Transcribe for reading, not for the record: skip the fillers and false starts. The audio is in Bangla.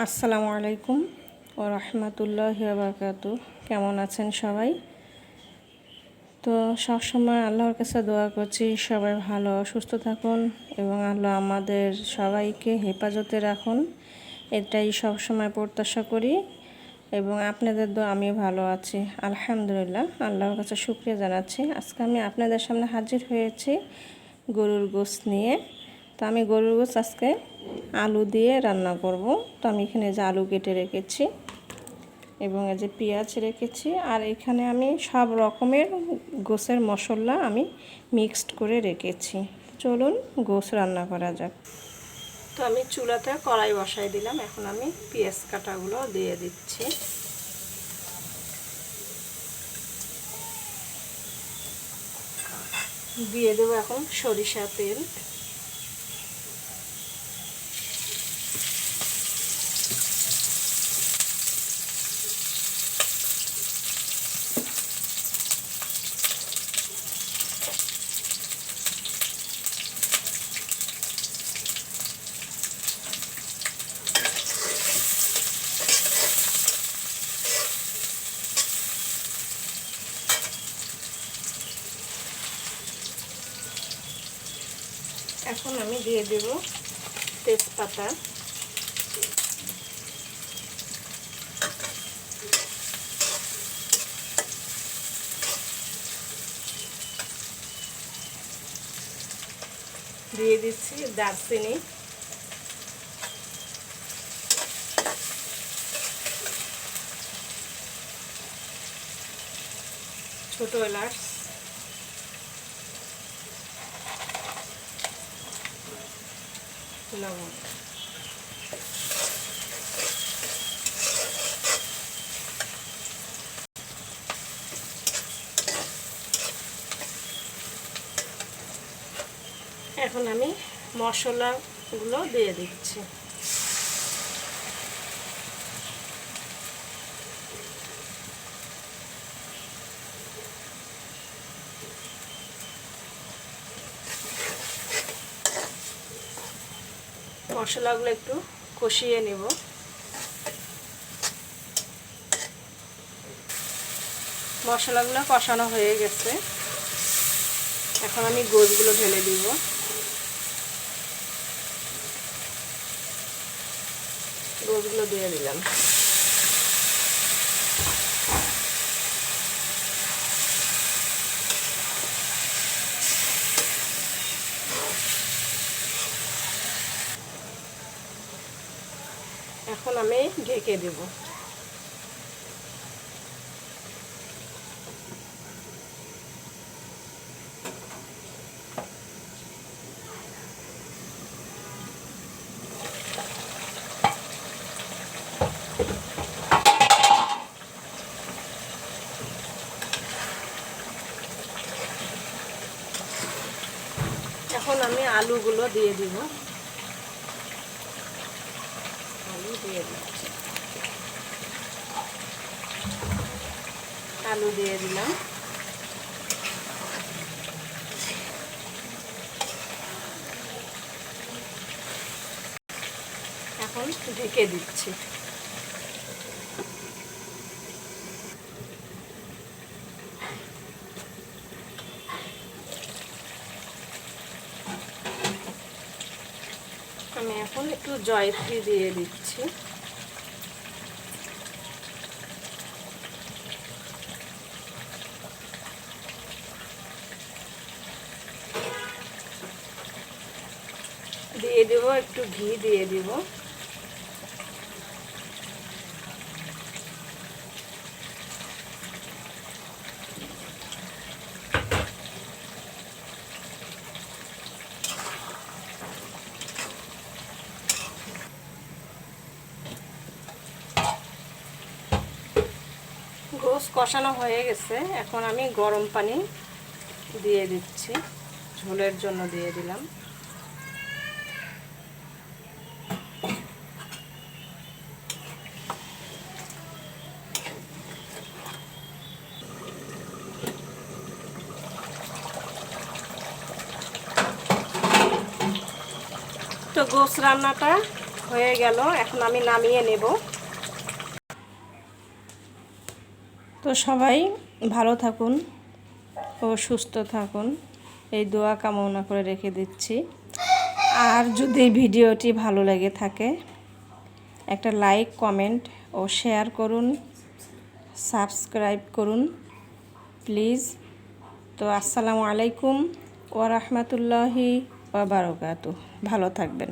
আসসালামু আলাইকুম ও রহমতুল্লাহি ওয়া বারাকাতুহু। কেমন আছেন সবাই? তো সবসময় আল্লাহর কাছে দোয়া করছি সবাই ভালো সুস্থ থাকুন এবং আল্লাহ আমাদের সবাইকে হেফাজতে রাখুন, এটাই সবসময় প্রত্যাশা করি। এবং আপনাদের দোয়া আমি ভালো আছি আলহামদুলিল্লাহ, আল্লাহর কাছে শুকরিয়া জানাচ্ছি। আজকে আমি আপনাদের সামনে হাজির হয়েছি গরুর গোশত নিয়ে। তো আমি গরুর গোশত আজকে আলু দিয়ে রান্না করব। তো আমি এখানে যে আলু কেটে রেখেছি এবং এই যে পেঁয়াজ রেখেছি, আর এখানে আমি সব রকমের গোশের মশলা আমি মিক্সড করে রেখেছি। চলুন গোশ রান্না করা যাক। তো আমি চুলাতে কড়াই বসাই দিলাম, এখন আমি পেঁয়াজ কাটাগুলো দিয়ে দিচ্ছি। দিয়ে দেবো এখন সরিষা তেল। এখন আমি দিয়ে দেব তেজপাতা, দিয়ে দিচ্ছি দারচিনি, ছোট এলাচ, লবণ। এখন আমি মশলাগুলো দিয়ে দিচ্ছি। মশলাগুলো একটু কষিয়ে নেব। মশলাগুলো কষানো হয়ে গেছে, এখন আমি গোশগুলো ঢেলে দিব। গোশগুলো দিয়ে দিলাম। এখন আমি ঢেকে দেব। এখন আমি আলুগুলো দিয়ে দিব। আলু দিয়ে দিচ্ছি। আলু দিয়ে দিলাম। এখন ঢেকে দিচ্ছি। আমি এখন একটু জয়ত্রী দিয়ে দিচ্ছি। দিয়ে দেব একটু ঘি দিয়ে দিব। গোশ কষানো হয়ে গেছে, এখন আমি গরম পানি দিয়ে দিচ্ছি, ঝোলের জন্য দিয়ে দিলাম। তো গোশ রান্নাটা হয়ে গেল, এখন আমি নামিয়ে নেব। তো সবাই ভালো থাকুন ও সুস্থ থাকুন, এই দোয়া কামনা করে রেখে দিচ্ছি। আর যদি ভিডিওটি ভালো লেগে থাকে একটা লাইক, কমেন্ট ও শেয়ার করুন, সাবস্ক্রাইব করুন প্লিজ। তো আসসালামু আলাইকুম ওয়া রাহমাতুল্লাহি ওয়া বারাকাতুহু। ভালো থাকবেন।